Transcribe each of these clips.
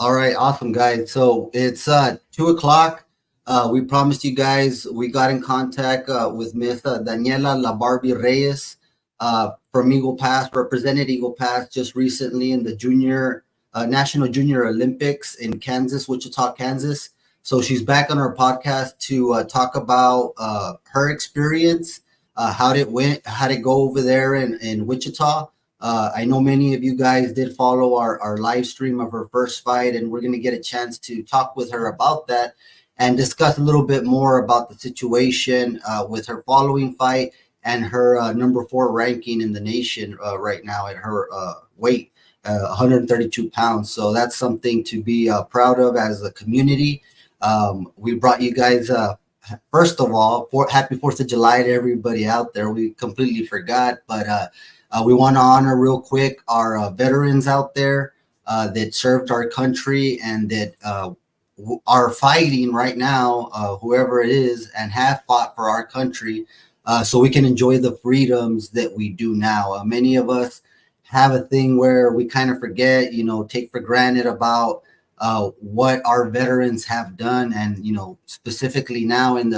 All right, awesome guys. So it's 2 o'clock. We promised you guys we got in contact with Miss Daniela La Barbie Reyes from Eagle Pass, represented Eagle Pass just recently in the junior National Junior Olympics in Kansas, Wichita, Kansas. So she's back on our podcast to talk about her experience, how did it go over there in Wichita. I know many of you guys did follow our live stream of her first fight, and we're going to get a chance to talk with her about that and discuss a little bit more about the situation with her following fight and her number four ranking in the nation right now at her weight, 132 pounds. So that's something to be proud of as a community. We brought you guys, first of all, happy 4th of July to everybody out there. We completely forgot, but we want to honor real quick our veterans out there that served our country and that are fighting right now, whoever it is, and have fought for our country so we can enjoy the freedoms that we do now. Many of us have a thing where we kind of forget, take for granted about what our veterans have done, and specifically now in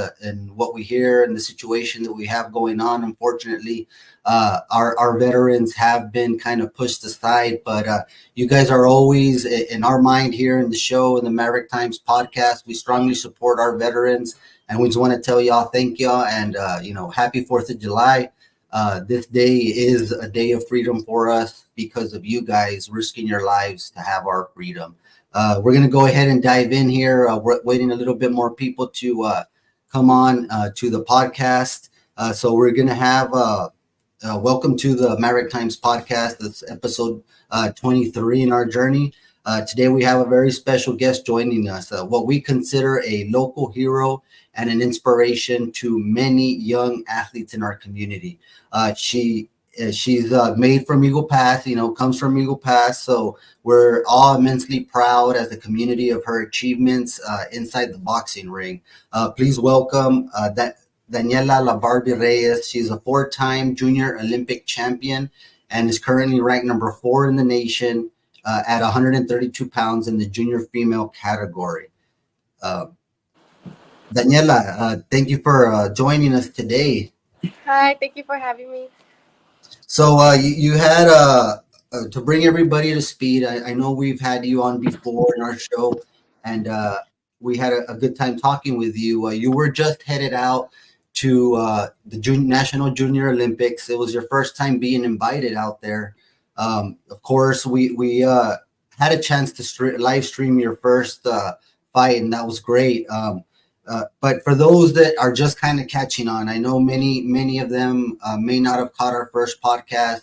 what we hear and the situation that we have going on. Unfortunately, our veterans have been kind of pushed aside, but you guys are always in our mind here in the show, in the Maverick Times podcast. We strongly support our veterans, and we just want to tell y'all thank y'all, and happy 4th of July. This day is a day of freedom for us because of you guys risking your lives to have our freedom. We're going to go ahead and dive in here. We're waiting a little bit more people to come on to the podcast. So we're going to have welcome to the Maverick Times podcast. This episode 23 in our journey. Today we have a very special guest joining us, what we consider a local hero and an inspiration to many young athletes in our community. She's made from Eagle Pass, comes from Eagle Pass. So we're all immensely proud as a community of her achievements inside the boxing ring. Please welcome Daniela La Barbie Reyes. She's a four-time junior Olympic champion and is currently ranked number 4 in the nation at 132 pounds in the junior female category. Daniela, thank you for joining us today. Hi, thank you for having me. So you had to bring everybody to speed. I know we've had you on before in our show, and we had a good time talking with you. You were just headed out to the National Junior Olympics. It was your first time being invited out there. Of course, we had a chance to live stream your first fight, and that was great. But for those that are just kind of catching on, I know many of them may not have caught our first podcast.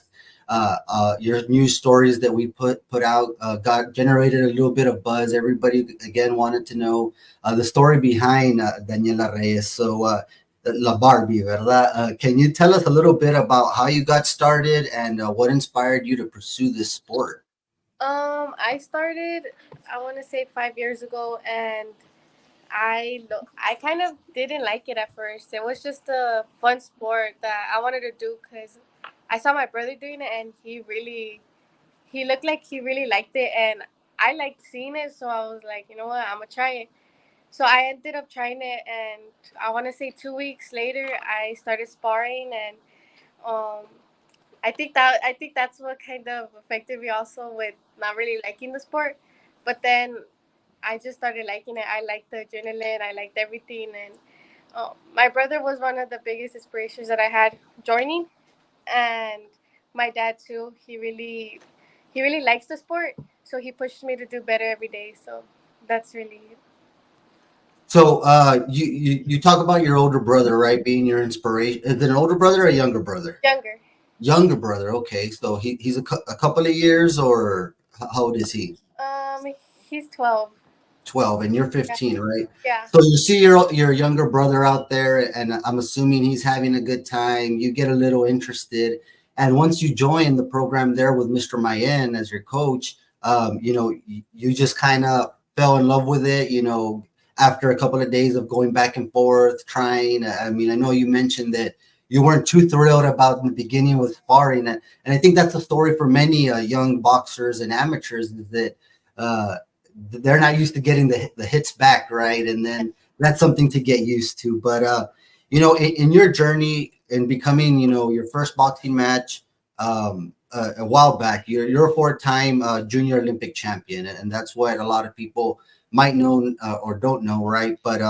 Your news stories that we put out got generated a little bit of buzz. Everybody again wanted to know the story behind Daniela Reyes. So La Barbie, ¿verdad? Can you tell us a little bit about how you got started and what inspired you to pursue this sport? I started, I want to say 5 years ago, and I kind of didn't like it at first. It was just a fun sport that I wanted to do because I saw my brother doing it, and he looked like he really liked it, and I liked seeing it. So I was like, you know what, I'm gonna try it. So I ended up trying it, and I want to say 2 weeks later, I started sparring, and um, I think that's what kind of affected me also with not really liking the sport. But then I just started liking it. I liked the adrenaline. I liked everything, and my brother was one of the biggest inspirations that I had joining, and my dad too. He really likes the sport, so he pushes me to do better every day. So that's really So you talk about your older brother, right, being your inspiration. Is it an older brother or a younger brother? younger. Younger brother. Okay, so he's a couple of years, or how old is he? He's 12. 12, and you're Yeah, 15, right? yeah. So you see your younger brother out there, and I'm assuming he's having a good time. You get a little interested, and once you join the program there with Mr. Mayen as your coach, you just kind of fell in love with it. After a couple of days of going back and forth, trying. I mean, I know you mentioned that you weren't too thrilled about in the beginning with sparring, and I think that's a story for many young boxers and amateurs is that. they're not used to getting the hits back, right? And then that's something to get used to. But in your journey in becoming, your first boxing match a while back, you're a four-time junior Olympic champion, and that's what a lot of people might know or don't know, right? But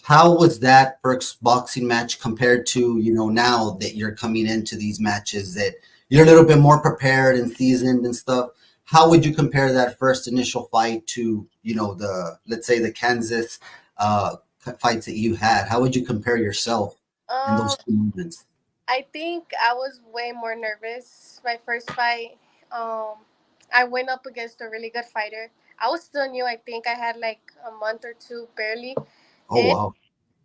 how was that first boxing match compared to now that you're coming into these matches that you're a little bit more prepared and seasoned and stuff? How would you compare that first initial fight to the, let's say, the Kansas fights that you had? How would you compare yourself in Um, those two moments? I think I was way more nervous. My first fight, um, I went up against a really good fighter. I was still new. I think I had like a month or two barely Oh in. wow.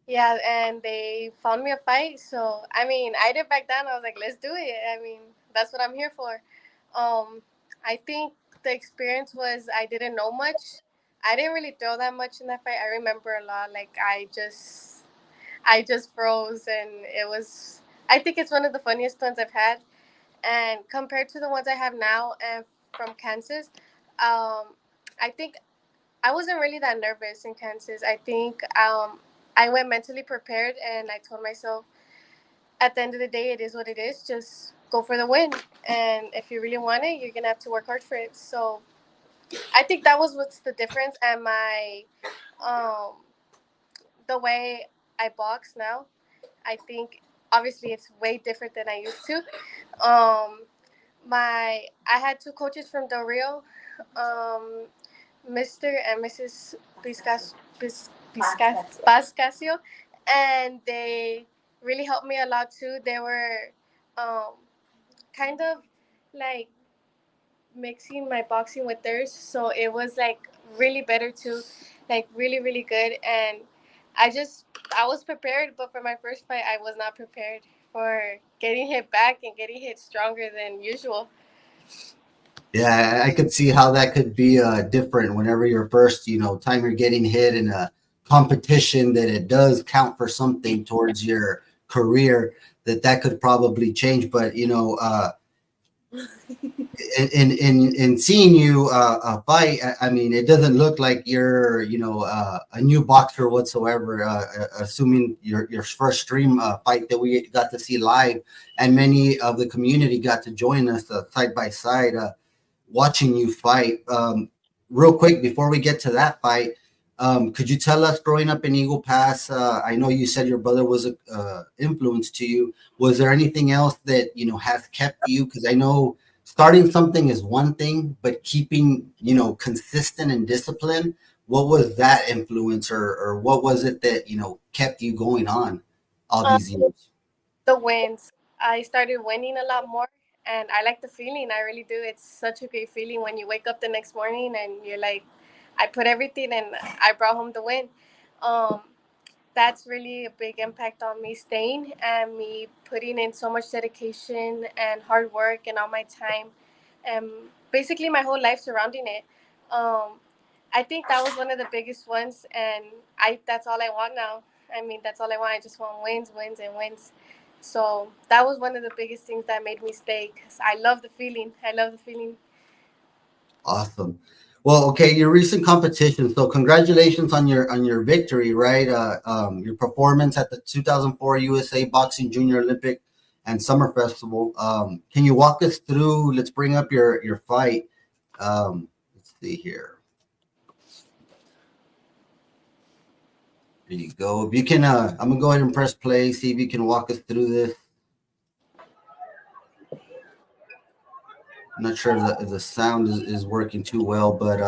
Yeah, and they found me a fight. So I mean, I didn't back down. I was like, let's do it. I mean, that's what I'm here for. I think the experience was I didn't know much. I didn't really throw that much in that fight. I remember a lot. Like I just froze, and it was. I think it's one of the funniest ones I've had, and compared to the ones I have now and from Kansas, I think I wasn't really that nervous in Kansas. I think I went mentally prepared, and I told myself, at the end of the day, it is what it is. Just go for the win, and if you really want it, you're gonna have to work hard for it. So I think that was what's the difference, and my um, the way I box now. I think obviously it's way different than I used to. Um, I had two coaches from Del Rio, um, Mr. and Mrs. Pascasio, and they really helped me a lot too. They were um, kind of like mixing my boxing with theirs, so it was like really better too, like really really good. And I was prepared, but for my first fight, I was not prepared for getting hit back and getting hit stronger than usual. Yeah, I could see how that could be different whenever you're first, time you're getting hit in a competition that it does count for something towards your career, that could probably change. But in seeing you fight, I mean, it doesn't look like you're a new boxer whatsoever. Assuming your first stream fight that we got to see live, and many of the community got to join us side by side. Watching you fight. Real quick, before we get to that fight, could you tell us, growing up in Eagle Pass, I know you said your brother was an influence to you. Was there anything else that, has kept you? Because I know starting something is one thing, but keeping, consistent and disciplined, what was that influence, or what was it that, kept you going on all Um, these years? the wins. I started winning a lot more, and I like the feeling. I really do. It's such a great feeling when you wake up the next morning and you're like, I put everything and I brought home the win. Um, that's really a big impact on me staying and me putting in so much dedication and hard work and all my time and basically my whole life surrounding it. Um, I think that was one of the biggest ones, and I that's all I want now. I mean, that's all I want. I just want wins, wins, and wins. So that was one of the biggest things that made me stay because I love the feeling. I love the feeling. Awesome. Well, okay, your recent competition. So, congratulations on your victory, right? Your performance at the 2004 USA Boxing Junior Olympic and Summer Festival. Can you walk us through? Let's bring up your fight. Let's see here. There you go. If you can, I'm gonna go ahead and press play. See if you can walk us through this. I'm not sure if the sound is working too well, but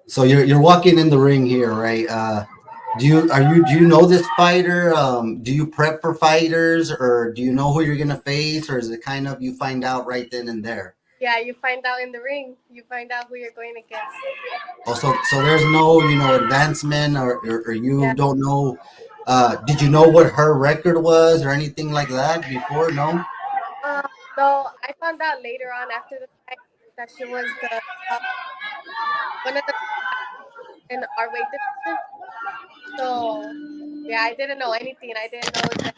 so you're walking in the ring here, right? Do you know this fighter? Do you prep for fighters, or do you know who you're gonna face, or is it kind of you find out right then and there? Yeah, you find out in the ring. You find out who you're going against. Also, so there's no advancement, or you Yeah. don't know. Did you know what her record was or anything like that before? No. Um, no, I found out later on after the fight that she was the top, one of the top in our weight division. So yeah, I didn't know anything. I didn't know that.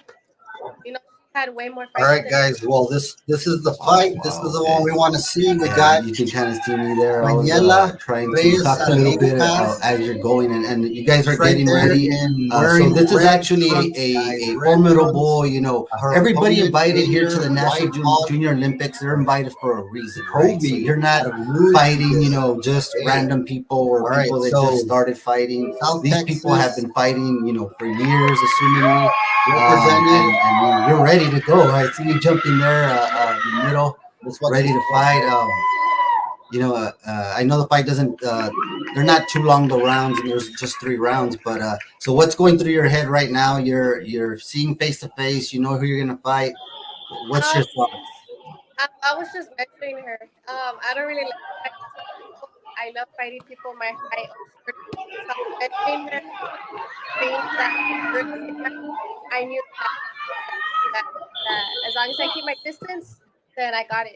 had way more All fights right, than guys. Well, this is the Oh, fight. This is wow, the one okay. we want to see. We And got you can kind of see me there. I was Daniela trying to Reyes talk at a little Amigo bit Pass. as you're going, and you guys are She's right getting there ready. in So wearing this is red actually trunks, guys. a Red trunks. formidable, you know, Her everybody opponent, invited here to Junior the White National Hawk Junior Olympics. They're invited for a reason, right? So Kobe you're not out of Louisville. fighting, you know, just Hey. random people or All right, people that so just started fighting. South These Texas people have been fighting, you know, for years, assumingly. represented. And you're ready to go. I see you jumping there in the middle, Let's watch ready this. to fight. You know, I know the fight doesn't. They're not too long the rounds, and there's just 3 rounds. But so what's going through your head right now? You're seeing face to face. You know who you're gonna fight. What's um your thoughts? I was just measuring her. I don't really like fighting people. I love fighting people my height or short. So I was measuring her, seeing that we were the same height. I knew that as long as I keep my distance, then I got it.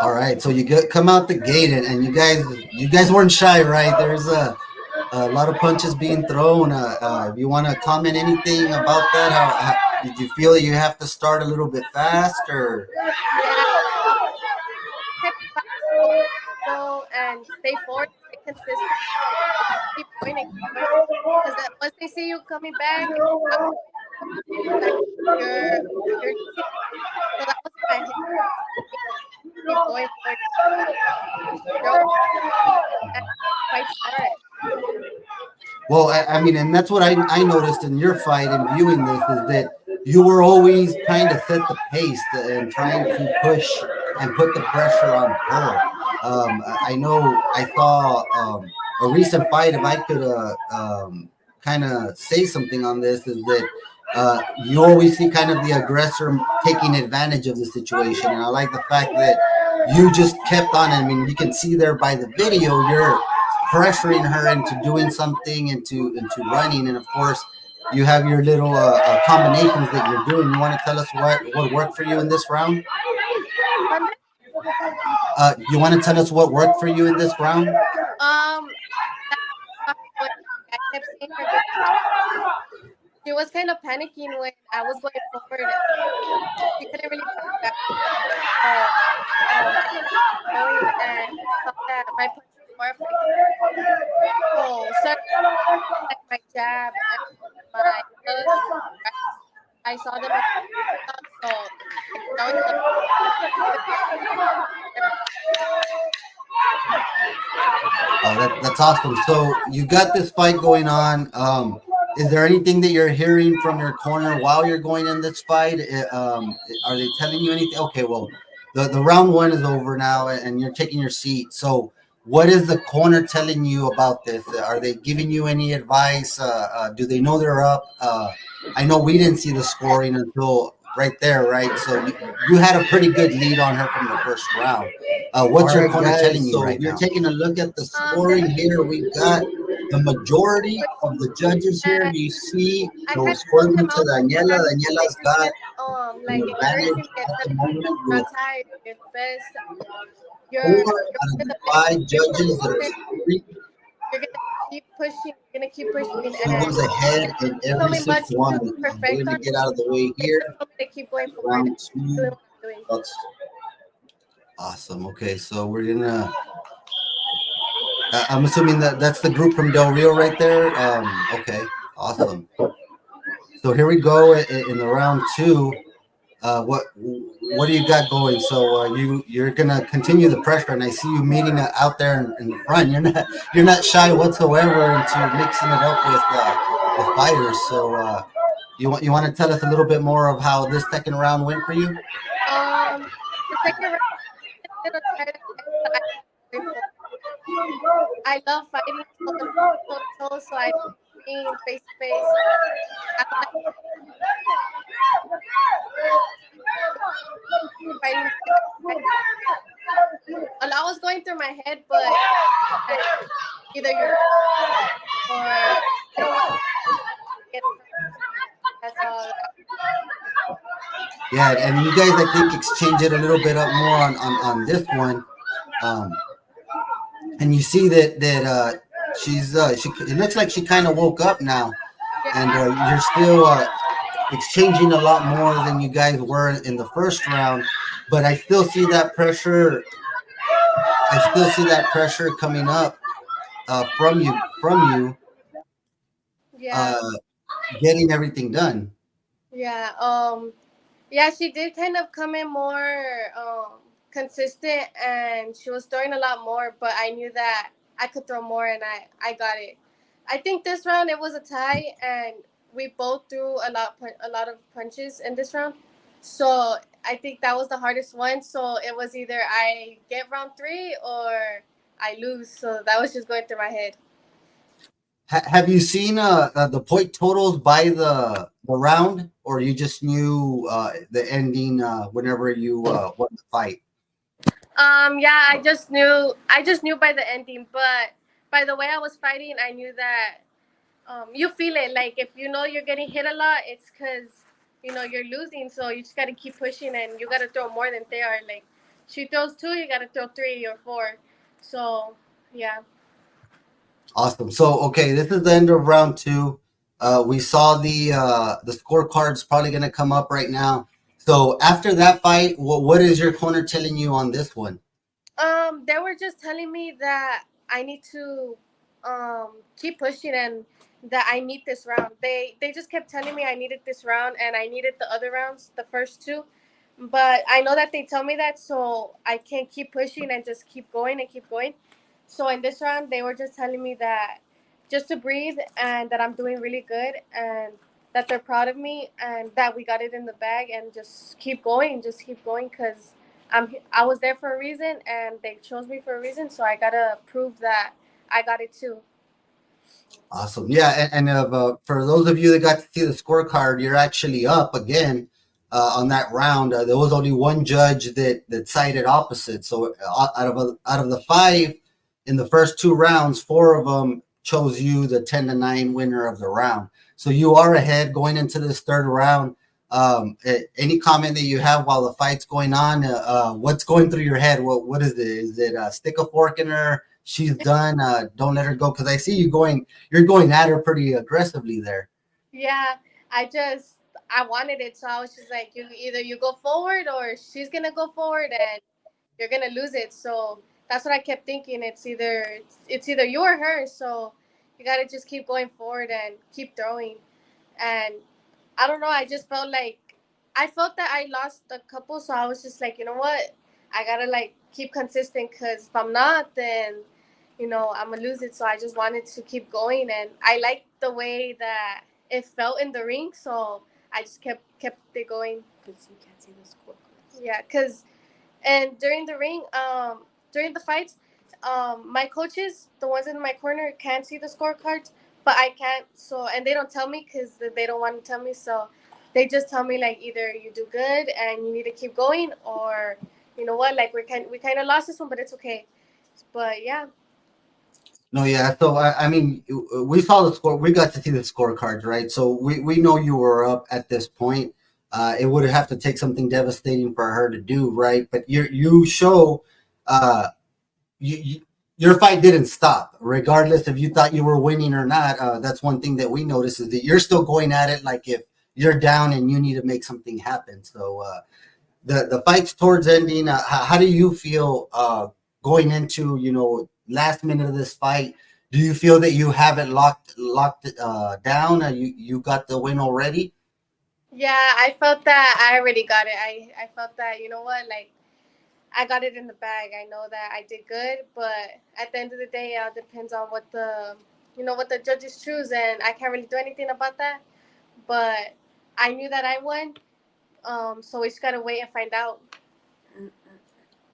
All right, so you come out the gate, and you guys weren't shy, right? There's a lot of punches being thrown. If you want to comment anything about that, how did you feel you have to start a little bit faster? Yeah, kind of fight slow and stay forward, stay consistent, and just keep going and keep going. Because once they see you coming back, after like you're you're losing. So that was in my head. Keep going forward, keep going. You're almost and fight start. Well, I mean, and that's what I noticed in your fight and viewing this is that you were always trying to set the pace and trying to push and put the pressure on her. I know I saw a recent fight. If I could kind of say something on this, is that you always see kind of the aggressor taking advantage of the situation, and I like the fact that you just kept on. I mean, you can see there by the video, you're pressuring her into doing something, into running, and of course you have your little combinations that you're doing. You want to tell us what worked for you in this round? Monday, You want to tell us what worked for you in this round? that was I kept seeing her getting tired. She was kind of panicking when I was going forward. She couldn't really fight back. So I kept going and saw that my punch was more effective. So certain like my jab and my hooks and my rights, I saw them as up. So I kept throwing them. Oh, that's awesome. So you got this fight going on. Is there anything that you're hearing from your corner while you're going in this fight? Are they telling you anything? Okay, well, the round one is over now, and you're taking your seat. So, what is the corner telling you about this? Are they giving you any advice? Do they know they're up? I know we didn't see the scoring until right there, right? So you had a pretty good lead on her from the first round. What's All your right, corner guys. telling you So right you're now? taking a look at the They're scoring here. We've got the majority of the judges here. and You see I the kind of told scoring them to out Daniela. that they Daniela's just got kept an like advantage encouraging me and at the telling me moment you're with not tired, you're the best, 4 you're out of one of the the best, 5 you're judges that consistent, are three. you're gonna you're gonna keep pushing She and goes ahead they in told every me single much one. to We're perfect going on to get it. out of the way They here. just told me to keep going forward and Round keep doing 2. what I'm doing. That's Awesome. Okay, so we're gonna. I'm assuming that that's the group from Del Rio right there. Okay, awesome. So here we go in the round two. What do you got going? So you're gonna continue the pressure, and I see you meeting out there in the front. You're not shy whatsoever into mixing it up with fighters. So you want to tell us a little bit more of how this second round went for you? The second round is a little tired at the end, but I kept going forward. I love fighting toe to toe, so I being face to face. I don't like fighting side by side. A lot was going through my head, but like either you're or you don't want to get hurt. That's all. Yeah, and you guys, I think, exchange it a little bit up more on this one, um, and you see that she's she. It looks like she kind of woke up now, Yeah, and you're still. exchanging a lot more than you guys were in the first round. But I still see that pressure. I still see that pressure coming up from you Yeah, uh, getting everything done. yeah. Yeah, she did kind of come in more consistent, and she was throwing a lot more. But I knew that I could throw more, and I got it. I think this round it was a tie, and we both threw a lot of punches in this round. So I think that was the hardest one. So it was either I get round three or I lose. So that was just going through my head. Have you seen the point totals by the round, or you just knew the ending whenever you won the fight? Yeah, I just knew by the ending, but by the way I was fighting, I knew that you feel it. Like if you know you're getting hit a lot, it's because you know you're losing. So you just got to keep pushing, and you got to throw more than they are. Like she throws two, you got to throw three or four. So yeah. Awesome. So okay, this is the end of round two. We saw the scorecards probably going to come up right now. So after that fight, what is your corner telling you on this one? They were just telling me that I need to keep pushing and that I need this round. They just kept telling me I needed this round and I needed the other rounds, the first two. But I know that they tell me that, so I can keep pushing and just keep going and keep going. So in this round, they were just telling me that just to breathe and that I'm doing really good and that they're proud of me and that we got it in the bag and just keep going because I was there for a reason and they chose me for a reason, so I gotta prove that I got it too. Awesome. Yeah, for those of you that got to see the scorecard, you're actually up again on that round. There was only one judge that sided opposite. So out of the five in the first two rounds, four of them chose you, the 10-9 winner of the round. So you are ahead going into this third round. Any comment that you have while the fight's going on? What's going through your head? What is it? Is it stick a fork in her? She's done. Don't let her go because I see you going. You're going at her pretty aggressively there. Yeah, I wanted it, so I was just like, you either you go forward or she's gonna go forward and you're gonna lose it. So that's what I kept thinking. It's either you or her. So you gotta just keep going forward and keep throwing. And I don't know. I felt that I lost a couple, so I was just like, you know what? I gotta like keep consistent because if I'm not, then I'm gonna lose it. So I just wanted to keep going, and I liked the way that it felt in the ring, so I just kept it going. Because you can't see the scorecards. Yeah, because and during the fights, my coaches, the ones in my corner, can see the scorecards, but I can't. So, and they don't tell me because they don't want to tell me. So, they just tell me like either you do good and you need to keep going, or you know what, like we kind of lost this one, but it's okay. But yeah, No, yeah. So I mean, we saw the score. We got to see the scorecards, right? So we know you were up at this point. It would have to take something devastating for her to do, right? But you show uh, you, your fight didn't stop, regardless if you thought you were winning or not. That's one thing that we noticed is that you're still going at it like if you're down and you need to make something happen. So the fight's towards ending. How do you feel going into last minute of this fight? Do you feel that you have it locked down? You got the win already? yeah, I felt that I already got it. I felt that you know what, like I got it in the bag. I know that I did good, but at the end of the day, it all depends on what the judges choose, and I can't really do anything about that. But I knew that I won, so we just gotta wait and find out.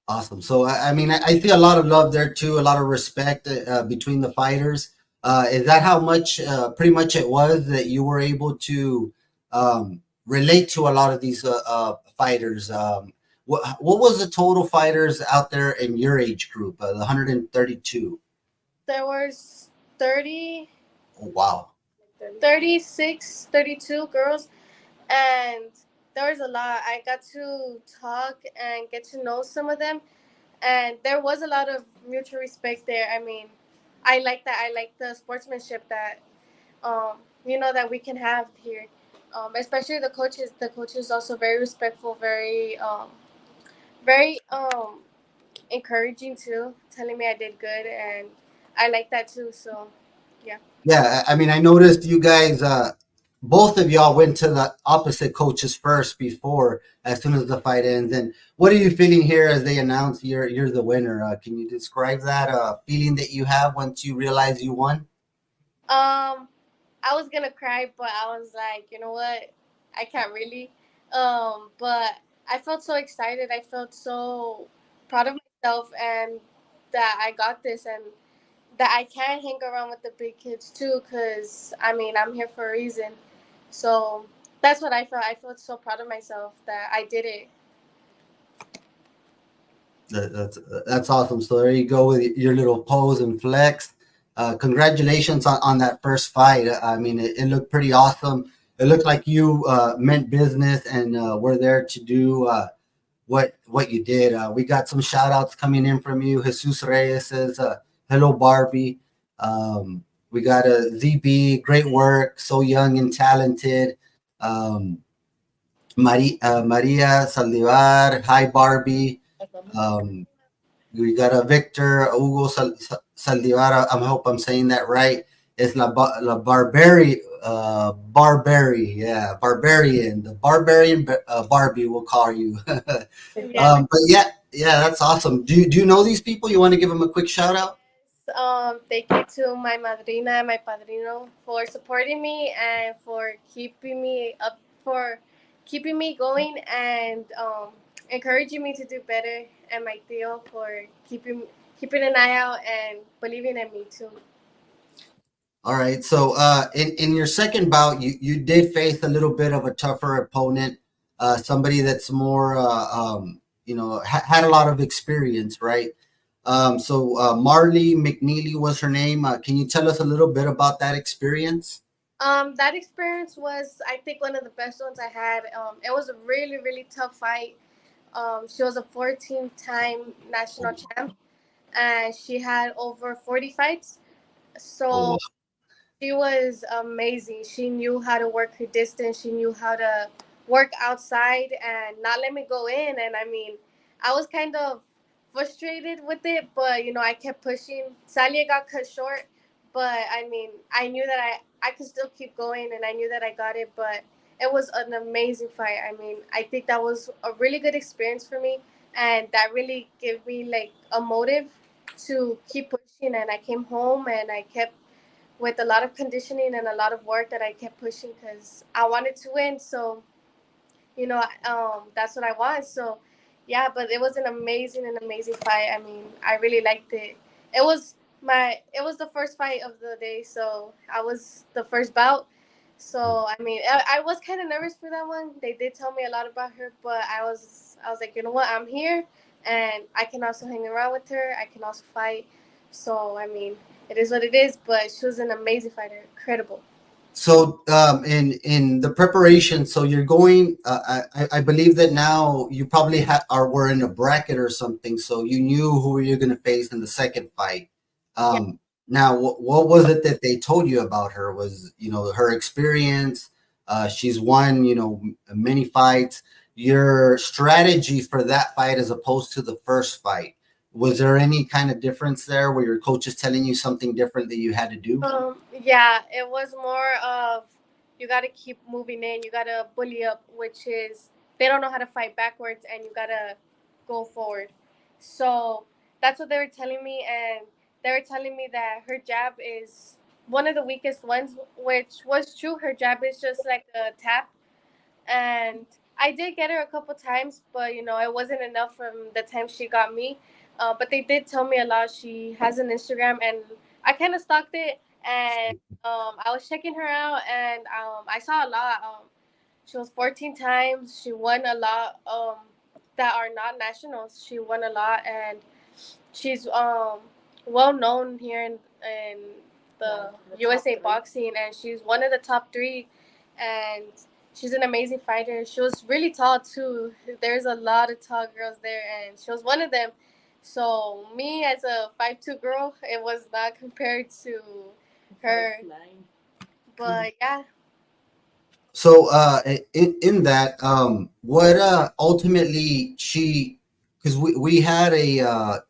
Awesome. So I mean, I see a lot of love there too, a lot of respect between the fighters. Is that how much, pretty much, it was that you were able to relate to a lot of these fighters? What was the total fighters out there in your age group? The 132. There was 30, Oh, wow. 36, 32 girls, and there was a lot. I got to talk and get to know some of them, and there was a lot of mutual respect there. I mean, I like that. I like the sportsmanship that that we can have here. especially the coaches. The coaches also very respectful, very encouraging too, telling me I did good, and I like that too. So, yeah. Yeah, I mean, I noticed you guys, both of y'all went to the opposite coaches first before, as soon as the fight ends. And what are you feeling here as they announce you're the winner? Can you describe that feeling that you have once you realize you won? Um, I was gonna cry, but I was like, you know what? I can't really. But I felt so excited. I felt so proud of myself, and that I got this, and that I can hang around with the big kids too. Cause I mean, I'm here for a reason. So that's what I felt. I felt so proud of myself that I did it. That's awesome. So there you go with your little pose and flex. Congratulations on that first fight. I mean, it looked pretty awesome. It looked like you meant business and were there to do what you did. We got some shout outs coming in from you. Jesus Reyes says, hello, Barbie. We got a ZB, great work, so young and talented. Um, Maria Saldivar, hi, Barbie. Um, we got a Victor Hugo Saldivar. I hope I'm saying that right. It's La Barbari, yeah, Barbarian, the Barbarian Barbie will call you. Yeah. But yeah, that's awesome. Do you know these people? You want to give them a quick shout out? Thank you to my madrina and my padrino for supporting me and for keeping me going and encouraging me to do better, and my tío for keeping an eye out and believing in me too. All right. So in your second bout, you did face a little bit of a tougher opponent, somebody that's more had a lot of experience, right? So Marley McNeely was her name. Can you tell us a little bit about that experience? That experience was, I think, one of the best ones I had. It was a really, really tough fight. She was a 14-time national champ, and she had over 40 fights. Oh, So she was amazing. She knew how to work her distance. She knew how to work outside and not let me go in. And I mean, I was kind of frustrated with it, but I kept pushing. Salia got cut short, but I mean, I knew that I could still keep going, and I knew that I got it. But it was an amazing fight. I mean, I think that was a really good experience for me, and that really gave me like a motive to keep pushing. And I came home and I kept with a lot of conditioning and a lot of work that I kept pushing because I wanted to win. So, that's what I want. So, yeah, but it was an amazing fight. I mean, I really liked it. It was the first fight of the day. So I was the first bout. So, I mean, I was kind of nervous for that one. They did tell me a lot about her, but I was like, you know what? I'm here and I can also hang around with her. I can also fight. So, I mean, it is what it is, but she was an amazing fighter, incredible. so in the preparation, so you're going. I believe that now you probably were in a bracket or something, so you knew who you're going to face in the second fight. Yeah. Now, what was it that they told you about her? Was her experience? She's won many fights. Your strategy for that fight as opposed to the first fight. Was there any kind of difference there where your coach is telling you something different that you had to do? Yeah, it was more of you got to keep moving in. You got to bully up, which is they don't know how to fight backwards, and you got to go forward. So that's what they were telling me, and they were telling me that her jab is one of the weakest ones, which was true. Her jab is just like a tap, and I did get her a couple times, but it wasn't enough from the time she got me. But they did tell me a lot. She has an Instagram, and I kind of stalked it, and I was checking her out, and I saw a lot. She was 14 times. She won a lot that are not nationals. She won a lot, and she's well known here in the USA boxing, and she's one of the top three, and she's an amazing fighter. She was really tall too. There's a lot of tall girls there, and she was one of them. So me as a 5'2" girl, it was not compared to her. But yeah, So in that what ultimately she, because we had a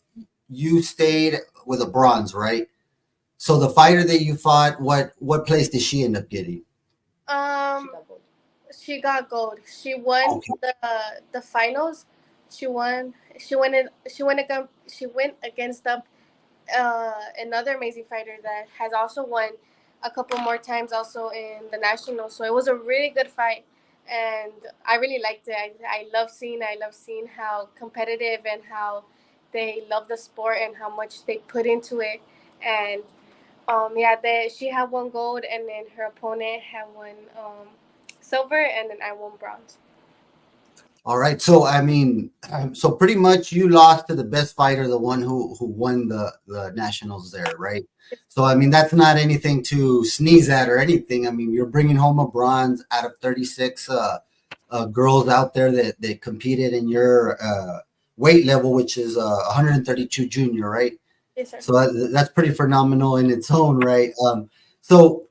you stayed with a bronze, right? So the fighter that you fought, what place did she end up getting? Um, she got gold. She won Okay. the finals. She won. She went in. She went against another amazing fighter that has also won a couple more times also in the nationals. So it was a really good fight, and I really liked it. I love seeing how competitive and how they love the sport and how much they put into it. And yeah, she had won gold, and then her opponent had won silver, and then I won bronze. All right. So I mean, so pretty much you lost to the best fighter, the one who won the nationals there, right? So I mean, that's not anything to sneeze at or anything. I mean, you're bringing home a bronze out of 36 girls out there that competed in your weight level, which is 132 junior, right? Yes, sir. So that's pretty phenomenal in its own right. So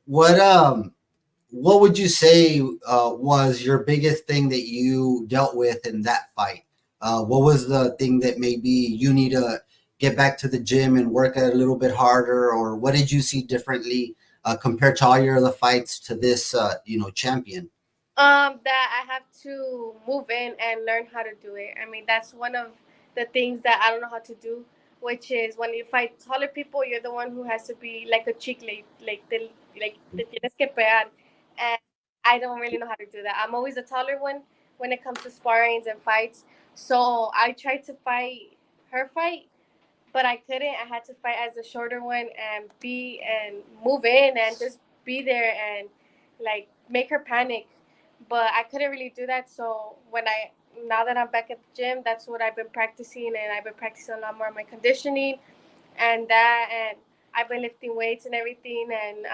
what would you say was your biggest thing that you dealt with in that fight? What was the thing that maybe you need to get back to the gym and work at a little bit harder, or what did you see differently compared to all your other fights to this, champion? That I have to move in and learn how to do it. I mean, that's one of the things that I don't know how to do, which is when you fight taller people, you're the one who has to be like a chicle, like te tienes que pegar, and I don't really know how to do that. I'm always a taller one when it comes to sparrings and fights, so I tried to fight her fight, but I couldn't. I had to fight as the shorter one and be and move in and just be there and like make her panic. But I couldn't really do that. So now that I'm back at the gym, that's what I've been practicing, and I've been practicing a lot more of my conditioning and I've been lifting weights and everything, and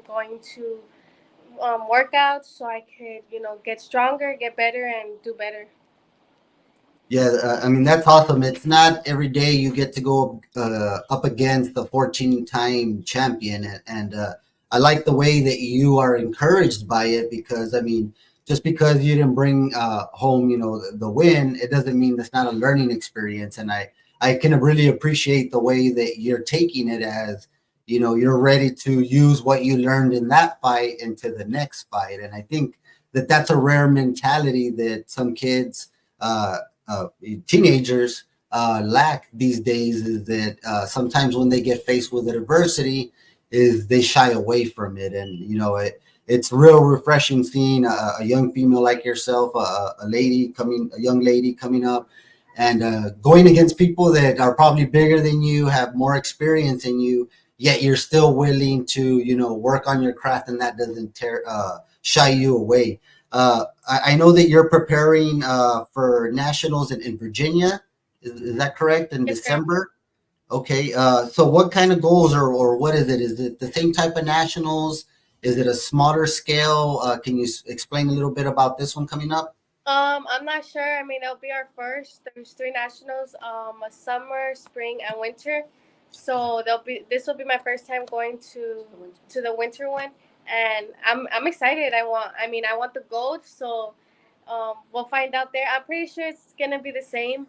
going to workouts so I could get stronger, get better, and do better. Yeah, I mean that's awesome. It's not every day you get to go up against the 14-time champion, and I like the way that you are encouraged by it because I mean, just because you didn't bring home, the win, it doesn't mean that's not a learning experience. And I can really appreciate the way that you're taking it as you're ready to use what you learned in that fight into the next fight, and I think that that's a rare mentality that some kids. Uh, uh, Teenagers lack these days is that sometimes when they get faced with adversity is they shy away from it, and it's real refreshing seeing a young female like yourself, a young lady coming up and going against people that are probably bigger than you, have more experience than you, yet you're still willing to work on your craft, and that doesn't shy you away. I know that you're preparing for nationals in Virginia. Is that correct? In Yes, sir. December? Okay. So what kind of goals or what is it? Is it the same type of nationals? Is it a smaller scale? Can you explain a little bit about this one coming up? I'm not sure. I mean, it'll be our first. There's three nationals, a summer, spring, and winter. So this will be my first time going to the winter one, and I'm excited. I want the gold. So we'll find out there. I'm pretty sure it's gonna be the same,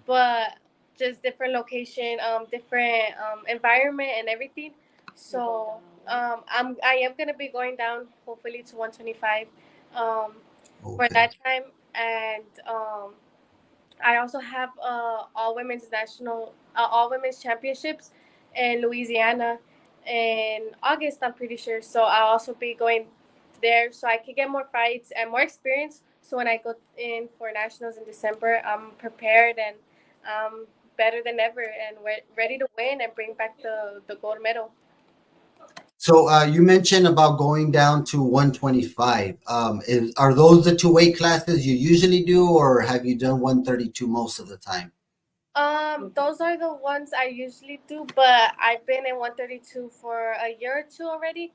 but just different location, different environment and everything. So I am gonna be going down hopefully to 125 for Okay. that time, and I also have all women's championships in Louisiana in August. I'm pretty sure. So I'll also be going there so I can get more fights and more experience. So when I go in for nationals in December, I'm prepared and better than ever and ready to win and bring back the gold medal. So you mentioned about going down to 125. Are those the two weight classes you usually do, or have you done 132 most of the time? Those are the ones I usually do, but I've been in 132 for a year or two already.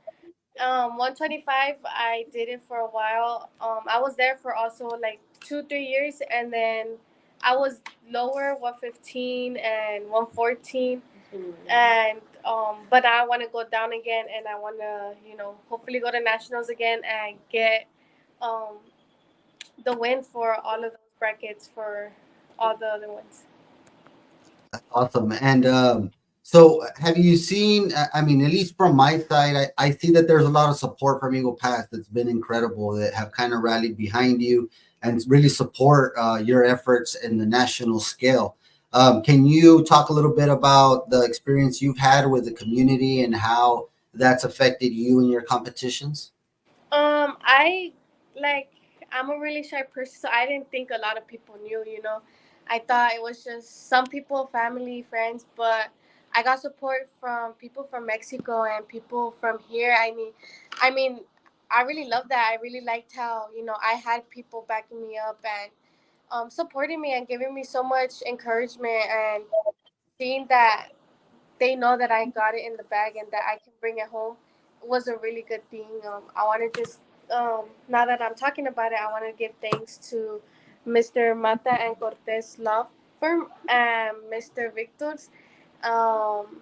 125 I did it for a while. I was there for also like 2 3 years, and then I was lower 115 and 114, and but I want to go down again, and I want to hopefully go to nationals again and get um, the win for all of those brackets for all the other ones. Awesome. And so have you seen, I mean, at least from my side, I see that there's a lot of support from Eagle Pass that's been incredible, that have kind of rallied behind you and really support your efforts in the national scale. Can you talk a little bit about the experience you've had with the community and how that's affected you in your competitions? I like I'm a really shy person, so I didn't think a lot of people knew. I thought it was just some people, family, friends, but I got support from people from Mexico and people from here. I mean, I really love that. I really liked how I had people backing me up and supporting me and giving me so much encouragement and seeing that they know that I got it in the bag and that I can bring it home was a really good thing. I want to just, now that I'm talking about it, I want to give thanks to Mr. Mata and Cortez Love Firm and Mr. Victor's um,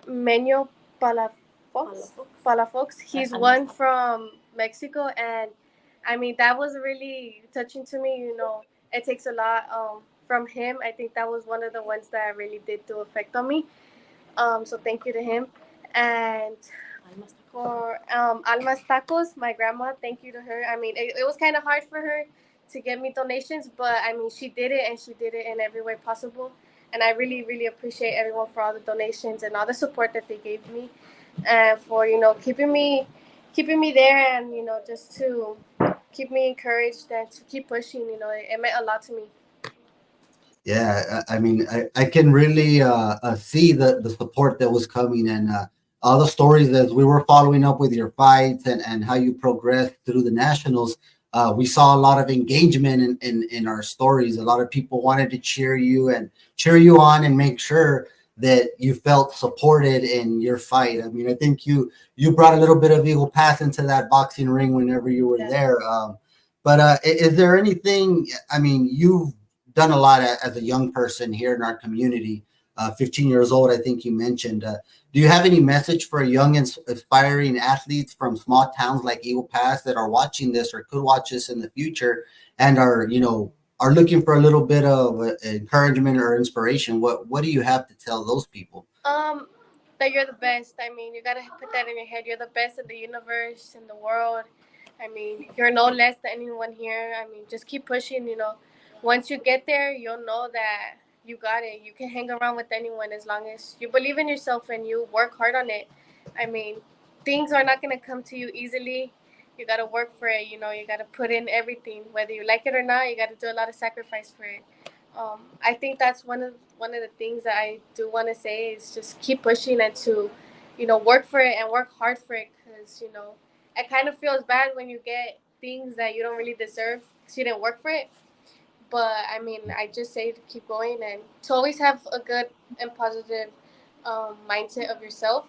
Menio Palafox. Palafox. He's one from Mexico, and I mean that was really touching to me. It takes a lot from him. I think that was one of the ones that really did do effect on me. So thank you to him. And for Alma's Tacos, my grandma, thank you to her. I mean, it was kind of hard for her to get me donations, but I mean, she did it and she did it in every way possible. And I really, really appreciate everyone for all the donations and all the support that they gave me, and for keeping me there, and just to keep me encouraged and to keep pushing. It meant a lot to me. Yeah, I mean, I can really see the support that was coming and all the stories as we were following up with your fights and how you progressed through the nationals. We saw a lot of engagement in our stories. A lot of people wanted to cheer you and cheer you on and make sure that you felt supported in your fight. I mean, I think you brought a little bit of Eagle Pass into that boxing ring whenever you were Yeah. there. But is there anything? I mean, you've done a lot as a young person here in our community. 15 years old, I think you mentioned. Do you have any message for young aspiring athletes from small towns like Eagle Pass that are watching this or could watch this in the future and are looking for a little bit of encouragement or inspiration? What do you have to tell those people? Um, that you're the best. I mean, you gotta put that in your head. You're the best in the universe, in the world. I mean, you're no less than anyone here. I mean, just keep pushing. Once you get there, you'll know that you got it. You can hang around with anyone as long as you believe in yourself and you work hard on it. I mean, things are not gonna come to you easily. You gotta work for it. You gotta put in everything, whether you like it or not. You gotta do a lot of sacrifice for it. I think that's one of the things that I do want to say is just keep pushing and to, work for it and work hard for it, because it kind of feels bad when you get things that you don't really deserve because you didn't work for it. But I mean, I just say to keep going and to always have a good and positive mindset of yourself,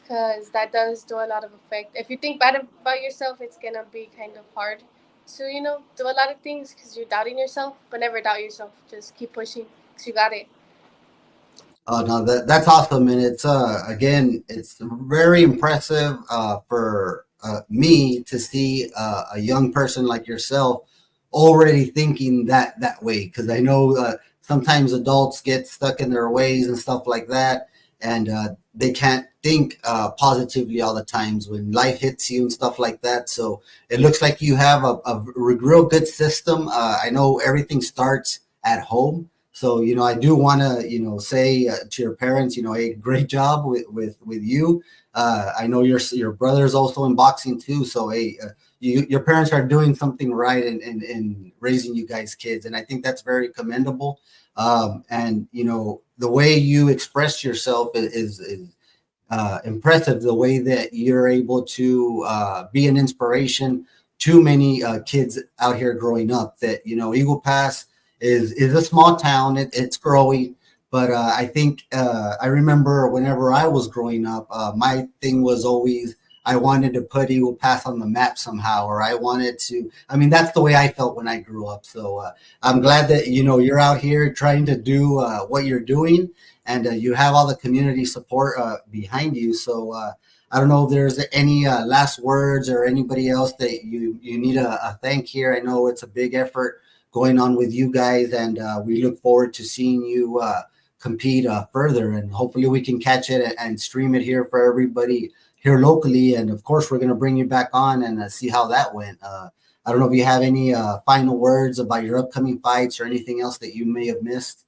because that does do a lot of effect. If you think bad about yourself, it's gonna be kind of hard to do a lot of things because you're doubting yourself. But never doubt yourself. Just keep pushing because you got it. Oh no, that's awesome, and it's again, it's very impressive for me to see a young person like yourself already thinking that way. Because I know sometimes adults get stuck in their ways and stuff like that, and they can't think positively all the times when life hits you and stuff like that. So it looks like you have a real good system. I know everything starts at home, so I do want to say to your parents, hey, great job with you. I know your brother's also in boxing too, so hey, your parents are doing something right in raising you guys kids, and I think that's very commendable. And the way you express yourself is impressive. The way that you're able to be an inspiration to many kids out here growing up. That Eagle Pass is a small town. It's growing, but I think I remember whenever I was growing up, my thing was always I wanted to put Eagle Pass on the map somehow, or I wanted to. I mean, that's the way I felt when I grew up. So I'm glad that you're out here trying to do what you're doing, and you have all the community support behind you. So I don't know if there's any last words or anybody else that you need a thank here. I know it's a big effort going on with you guys, and we look forward to seeing you compete further, and hopefully we can catch it and stream it here for everybody here locally. And of course, we're going to bring you back on and see how that went. I don't know if you have any final words about your upcoming fights or anything else that you may have missed.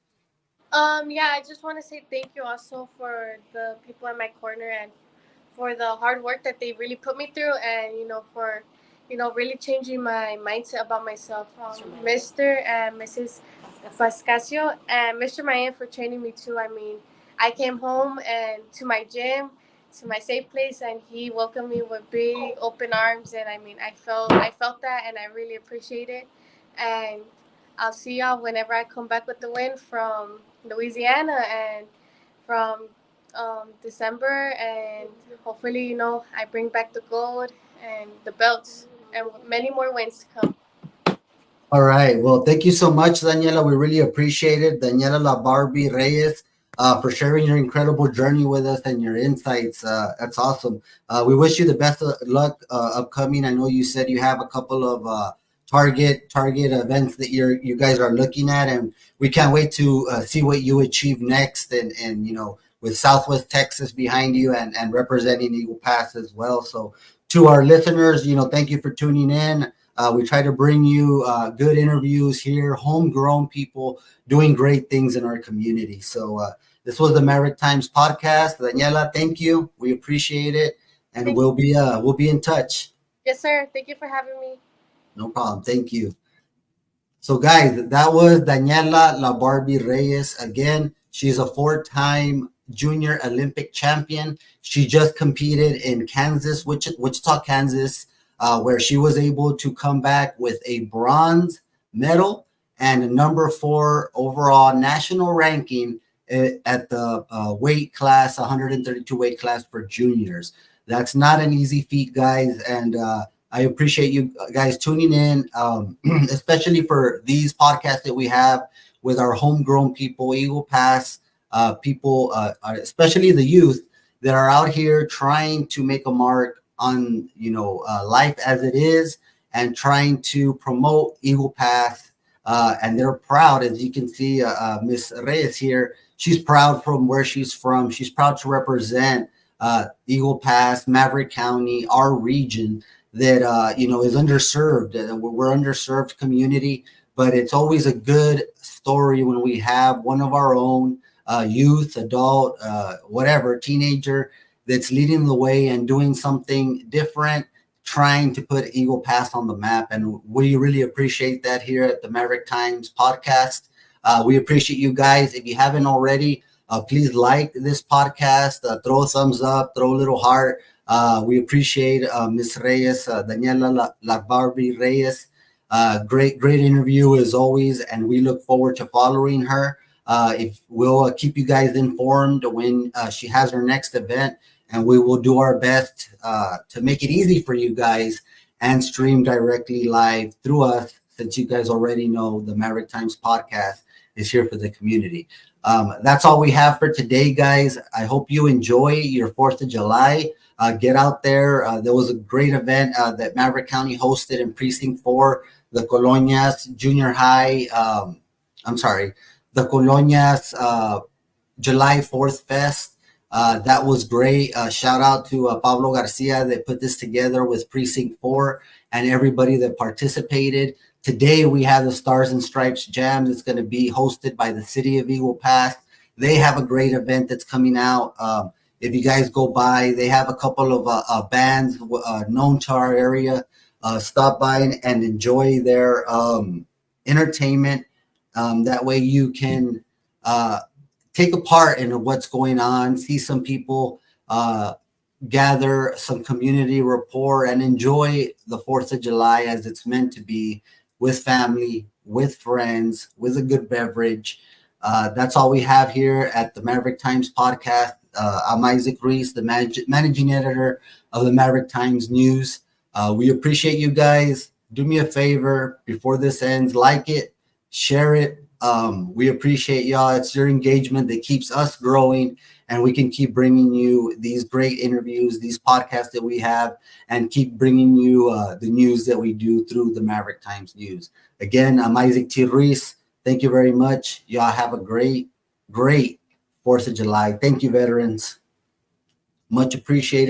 Yeah, I just want to say thank you also for the people in my corner and for the hard work that they really put me through, and for really changing my mindset about myself. Mr. and Mrs. Fascasio and Mr. Mayan for training me too. I mean, I came home and to my gym, to my safe place, and he welcomed me with big open arms. And I mean, I felt that, and I really appreciate it. And I'll see y'all whenever I come back with the win from Louisiana and from December, and hopefully, I bring back the gold and the belts and many more wins to come. All right. Well, thank you so much, Daniela. We really appreciate it. Daniela La Barbie Reyes, for sharing your incredible journey with us and your insights. That's awesome. We wish you the best of luck upcoming. I know you said you have a couple of target events that you guys are looking at, and we can't wait to see what you achieve next. And with Southwest Texas behind you and representing Eagle Pass as well. So to our listeners, thank you for tuning in. We try to bring you good interviews here, homegrown people doing great things in our community. So this was the Maverick Times podcast. Daniela, thank you. We appreciate it, and Thank we'll be in touch. Yes, sir. Thank you for having me. No problem. Thank you. So, guys, that was Daniela La Barbie Reyes. Again, she's a four-time junior Olympic champion. She just competed in Kansas, Wichita, Kansas, where she was able to come back with a bronze medal and a number 4 overall national ranking at the weight class, 132 weight class for juniors. That's not an easy feat, guys, and I appreciate you guys tuning in, especially for these podcasts that we have with our homegrown people, Eagle Pass people, especially the youth that are out here trying to make a mark on life as it is and trying to promote Eagle Pass. And they're proud, as you can see, Miss Reyes here. She's proud from where she's from. She's proud to represent Eagle Pass, Maverick County, our region that is underserved. We're underserved community, but it's always a good story when we have one of our own, youth, adult, whatever, teenager that's leading the way and doing something different, trying to put Eagle Pass on the map. And we really appreciate that here at the Maverick Times podcast. We appreciate you guys. If you haven't already, please like this podcast, throw a thumbs up, throw a little heart. We appreciate Miss Reyes, Daniela La Barbie Reyes. Great interview as always, and we look forward to following her. If we'll keep you guys informed when she has her next event, and we will do our best to make it easy for you guys and stream directly live through us, since you guys already know the Maverick Times podcast is here for the community. That's all we have for today, guys. I hope you enjoy your 4th of July. Get out there. There was a great event that Maverick County hosted in Precinct 4, the Colonias Junior High. The Colonias July 4th Fest. That was great. Shout out to Pablo Garcia that put this together with Precinct 4 and everybody that participated. Today we have the Stars and Stripes Jam that's going to be hosted by the City of Eagle Pass. They have a great event that's coming out. If you guys go by, they have a couple of bands known to our area. Stop by and enjoy their entertainment. That way you can take a part in what's going on, see some people gather some community rapport, and enjoy the 4th of July as it's meant to be, with family, with friends, with a good beverage. That's all we have here at the Maverick Times podcast. I'm Isaac Reese, the managing editor of the Maverick Times News. We appreciate you guys. Do me a favor before this ends, like it, share it, We appreciate y'all. It's your engagement that keeps us growing, and we can keep bringing you these great interviews, these podcasts that we have, and keep bringing you the news that we do through the Maverick Times News. Again, I'm Isaac T. Ruiz. Thank you very much. Y'all have a great, great 4th of July. Thank you, veterans. Much appreciated.